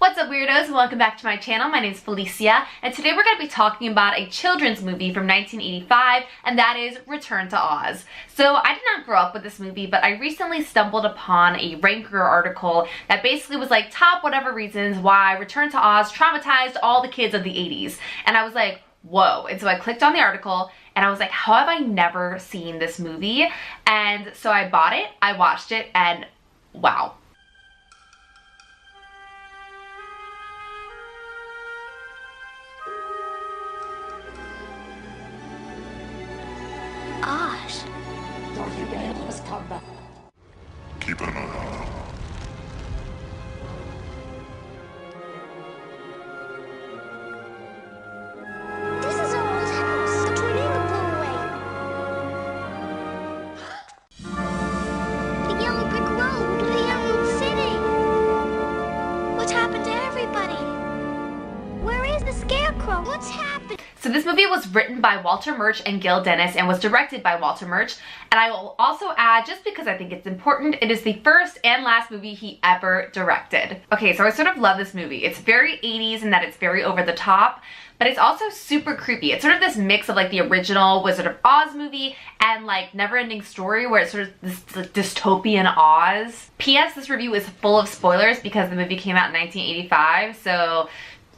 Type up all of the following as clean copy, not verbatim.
What's up, weirdos, and welcome back to my channel. My name is Felicia, and today we're going to be talking about a children's movie from 1985, and that is Return to Oz. So I did not grow up with this movie, but I recently stumbled upon a Ranker article that basically was like top whatever reasons why Return to Oz traumatized all the kids of the 80s. And I was like, whoa. And so I clicked on the article and I was like, how have I never seen this movie? And so I bought it, I watched it, and wow. Oz. Dorothy Gale has come back. Keep an eye on him. This is our old house. A tornado blew away. The yellow brick road. The Emerald City. What's happened to everybody? Where is the Scarecrow? What's happened? So this movie was written by Walter Murch and Gil Dennis and was directed by Walter Murch. And I will also add, just because I think it's important, it is the first and last movie he ever directed. Okay, so I sort of love this movie. It's very 80s in that it's very over the top, but it's also super creepy. It's sort of this mix of like the original Wizard of Oz movie and like Neverending Story, where it's sort of this like dystopian Oz. P.S. This review is full of spoilers because the movie came out in 1985, so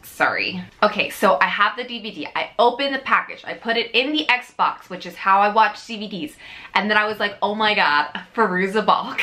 sorry. Okay, so I have the DVD. I opened the package. I put it in the Xbox, which is how I watch DVDs. And then I was like, oh my god, Fairuza Balk.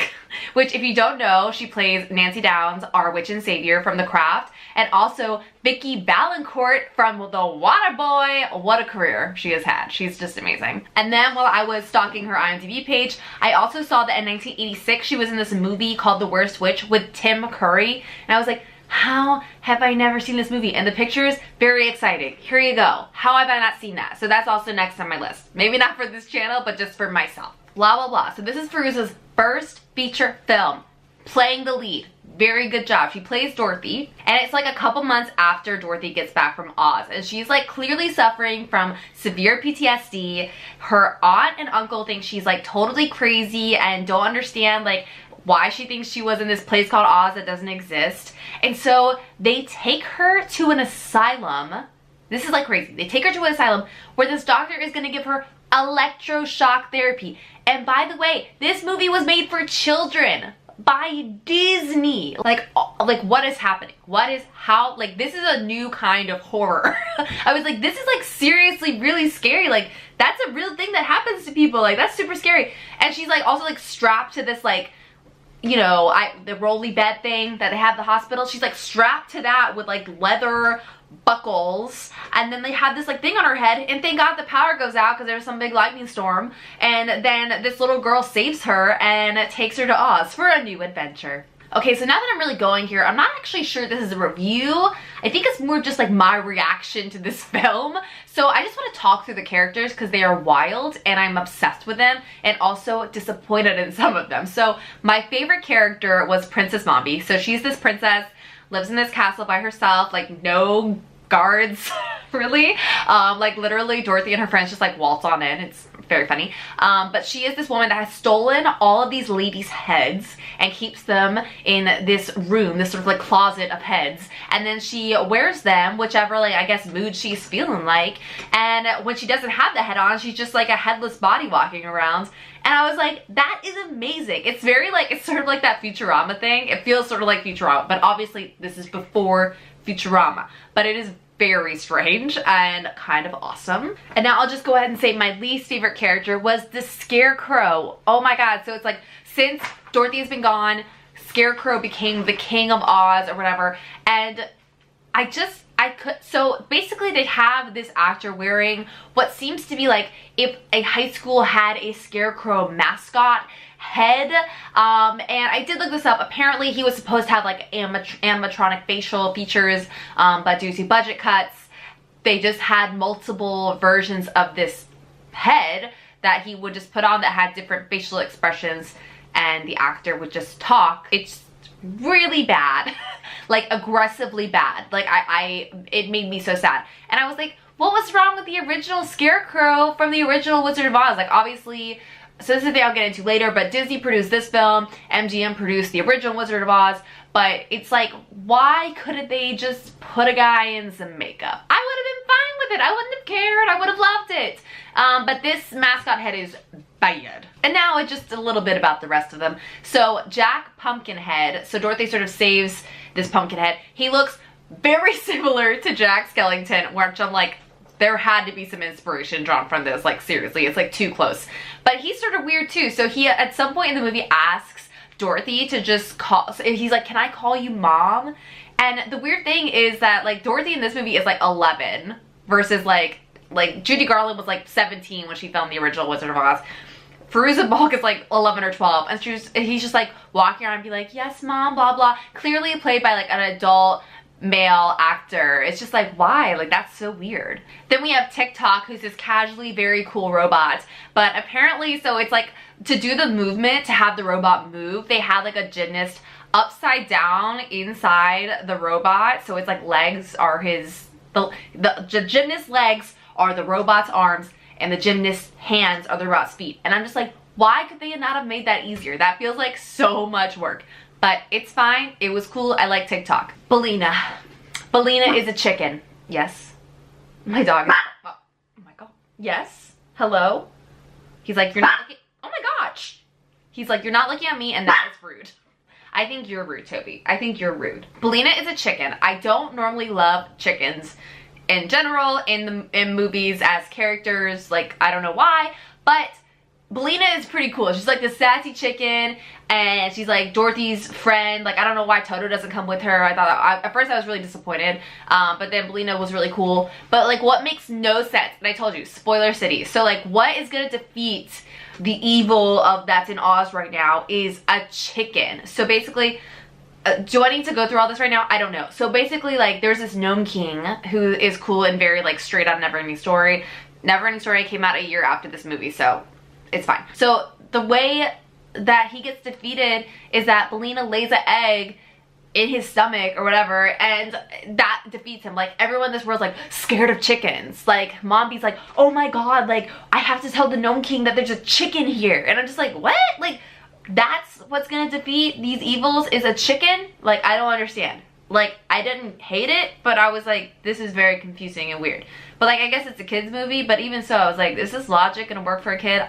Which, if you don't know, she plays Nancy Downs, our witch and savior from The Craft. And also Vicky Valancourt from The Waterboy. What a career she has had. She's just amazing. And then while I was stalking her IMDb page, I also saw that in 1986 she was in this movie called The Worst Witch with Tim Curry. And I was like, how have I never seen this movie? And the pictures, very exciting. Here you go. How have I not seen that? So that's also next on my list. Maybe not for this channel, but just for myself. Blah, blah, blah. So this is Fairuza's first feature film, playing the lead. Very good job. She plays Dorothy, and it's like a couple months after Dorothy gets back from Oz, and she's like clearly suffering from severe PTSD. Her aunt and uncle think she's like totally crazy and don't understand like why she thinks she was in this place called Oz that doesn't exist. And so they take her to an asylum. This is like crazy. They take her to an asylum where this doctor is going to give her electroshock therapy. And by the way, this movie was made for children by Disney. Like what is happening? Like this is a new kind of horror. I was like, this is like seriously really scary. Like that's a real thing that happens to people. Like that's super scary. And she's like also like strapped to this like, you know, the rolly bed thing that they have at the hospital. She's like strapped to that with like leather buckles, and then they have this like thing on her head, and thank god the power goes out because there's some big lightning storm, and then this little girl saves her and takes her to Oz for a new adventure. Okay, so now that I'm really going here, I'm not actually sure this is a review. I think it's more just like my reaction to this film. So I just want to talk through the characters because they are wild and I'm obsessed with them, and also disappointed in some of them. So my favorite character was Princess Mombi. So she's this princess, lives in this castle by herself, like no guards really. Like literally Dorothy and her friends just like waltz on in. It's very funny. But she is this woman that has stolen all of these ladies' heads and keeps them in this room, this sort of like closet of heads. And then she wears them, whichever like I guess mood she's feeling like. And when she doesn't have the head on, she's just like a headless body walking around. And I was like, that is amazing. It's very like, it's sort of like that Futurama thing. It feels sort of like Futurama, but obviously this is before Futurama. But it is very strange and kind of awesome. And now I'll just go ahead and say my least favorite character was the Scarecrow. Oh my god. So it's like, since Dorothy has been gone, Scarecrow became the king of Oz or whatever. And so basically they have this actor wearing what seems to be like if a high school had a Scarecrow mascot head. And I did look this up. Apparently he was supposed to have like animatronic facial features, but due to budget cuts, they just had multiple versions of this head that he would just put on that had different facial expressions, and the actor would just talk. It's really bad. Like aggressively bad. Like it made me so sad. And I was like, what was wrong with the original Scarecrow from the original Wizard of Oz? Like obviously So this is the thing I'll get into later, but Disney produced this film, MGM produced the original Wizard of Oz, but it's like, why couldn't they just put a guy in some makeup? I would have been fine with it. I wouldn't have cared. I would have loved it. But this mascot head is bad. And now it's just a little bit about the rest of them. So Jack Pumpkinhead, so Dorothy sort of saves this Pumpkinhead. He looks very similar to Jack Skellington, which I'm like, there had to be some inspiration drawn from this. Like, seriously, it's like too close. But he's sort of weird too. So he, at some point in the movie, asks Dorothy to just call, he's like, can I call you mom? And the weird thing is that, like, Dorothy in this movie is like 11 versus like Judy Garland was like 17 when she filmed the original Wizard of Oz. Fairuza Balk is like 11 or 12, and he's just like walking around and be like, yes mom, blah blah, clearly played by like an adult male actor. It's just like, why? Like, that's so weird. Then we have TikTok, who's this casually very cool robot, but apparently, so it's like, to do the movement, to have the robot move, they had like a gymnast upside down inside the robot, so it's like legs are the gymnast's legs are the robot's arms, and the gymnast's hands are the robot's feet. And I'm just like, why could they not have made that easier? That feels like so much work. But it's fine. It was cool. I like TikTok. Polina. Polina is a chicken. Yes. My dog is... Oh my god. Yes. Hello? He's like, you're not looking... Oh my gosh. He's like, you're not looking at me, and that is rude. I think you're rude, Toby. I think you're rude. Polina is a chicken. I don't normally love chickens in general in movies as characters. Like, I don't know why, but Polina is pretty cool. She's like the sassy chicken, and she's like Dorothy's friend. Like, I don't know why Toto doesn't come with her. I thought, at first I was really disappointed, but then Polina was really cool. But like, what makes no sense, and I told you, spoiler city. So like, what is gonna defeat the evil of that's in Oz right now is a chicken. So basically, do I need to go through all this right now? I don't know. So basically, like, there's this gnome king who is cool and very like straight on Neverending Story. Neverending Story came out a year after this movie, so it's fine. So the way that he gets defeated is that Polina lays an egg in his stomach or whatever, and that defeats him. Like, everyone in this world's like scared of chickens. Like, Mombi's like, oh my god, like, I have to tell the gnome king that there's a chicken here. And I'm just like, what? Like, that's what's gonna defeat these evils, is a chicken? Like, I don't understand. Like, I didn't hate it, but I was like, this is very confusing and weird. But like, I guess it's a kid's movie, but even so, I was like, is this logic gonna work for a kid?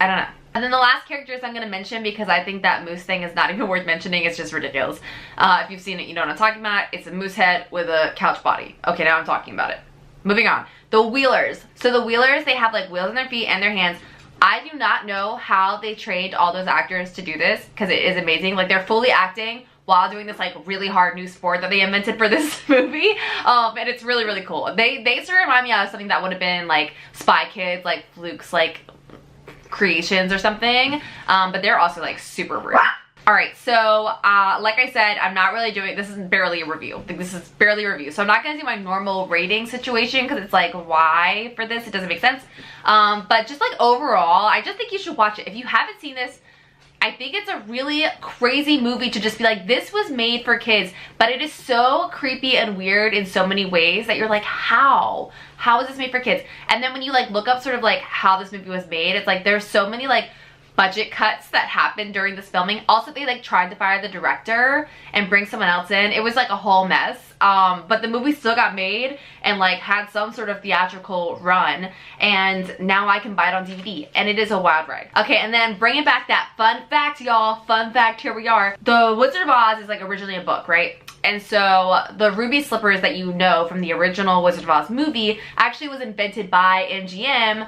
I don't know. And then the last characters I'm gonna mention, because I think that moose thing is not even worth mentioning, it's just ridiculous. If you've seen it, you know what I'm talking about. It's a moose head with a couch body. Okay, now I'm talking about it. Moving on. The Wheelers. So the Wheelers, they have like wheels in their feet and their hands. I do not know how they trained all those actors to do this, because it is amazing. Like, they're fully acting while doing this like really hard new sport that they invented for this movie, and it's really, really cool. They sort of remind me of something that would have been like Spy Kids, like Fluke's like creations or something, but they're also like super rude. Alright, so like I said, I'm not really doing, this is barely a review. I think this is barely a review. So I'm not going to do my normal rating situation, because it's like, why for this? It doesn't make sense. But just like overall, I just think you should watch it. If you haven't seen this, I think it's a really crazy movie to just be like, this was made for kids, but it is so creepy and weird in so many ways that you're like, how? How is this made for kids? And then when you like look up sort of like how this movie was made, it's like there's so many like budget cuts that happened during this filming. Also, they like tried to fire the director and bring someone else in. It was like a whole mess. But the movie still got made and like had some sort of theatrical run, and now I can buy it on DVD, and it is a wild ride. Okay, and then bringing back that fun fact, y'all. Fun fact, here we are. The Wizard of Oz is like originally a book, right? And so the ruby slippers that you know from the original Wizard of Oz movie actually was invented by MGM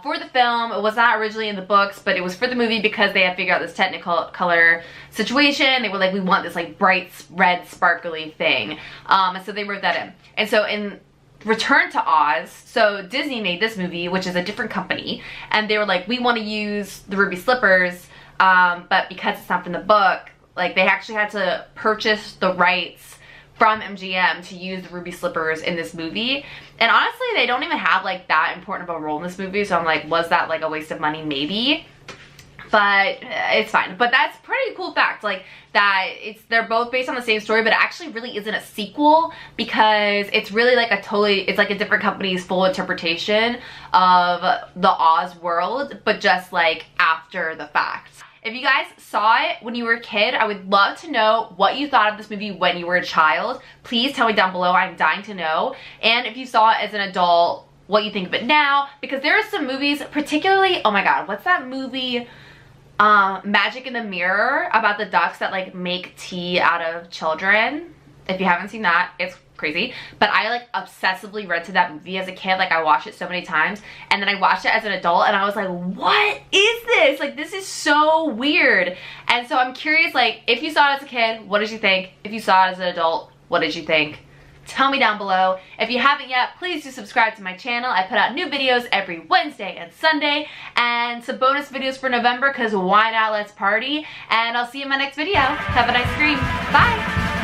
for the film. It was not originally in the books, but it was for the movie because they had figured out this technical color situation. They were like, we want this like bright red sparkly thing. And so they wrote that in. And so in Return to Oz, so Disney made this movie, which is a different company, and they were like, we want to use the ruby slippers, but because it's not from the book, like they actually had to purchase the rights from MGM to use the ruby slippers in this movie. And honestly, they don't even have like that important of a role in this movie, so I'm like, was that like a waste of money? Maybe. but it's fine. But that's pretty cool fact, like that they're both based on the same story, but it actually really isn't a sequel because it's really like it's like a different company's full interpretation of the Oz world, but just like after the fact. If you guys saw it when you were a kid, I would love to know what you thought of this movie when you were a child. Please tell me down below, I'm dying to know. And if you saw it as an adult, what you think of it now, because there are some movies, particularly, oh my god, what's that movie, Magic in the Mirror, about the ducks that like make tea out of children. If you haven't seen that, it's crazy. But I like obsessively rented that movie as a kid. Like I watched it so many times, and then I watched it as an adult and I was like, what is this? Like this is so weird. And so I'm curious, like if you saw it as a kid, what did you think? If you saw it as an adult, what did you think? Tell me down below. If you haven't yet, please do subscribe to my channel. I put out new videos every Wednesday and Sunday, and some bonus videos for November, because why not, let's party. And I'll see you in my next video. Have a nice stream. Bye.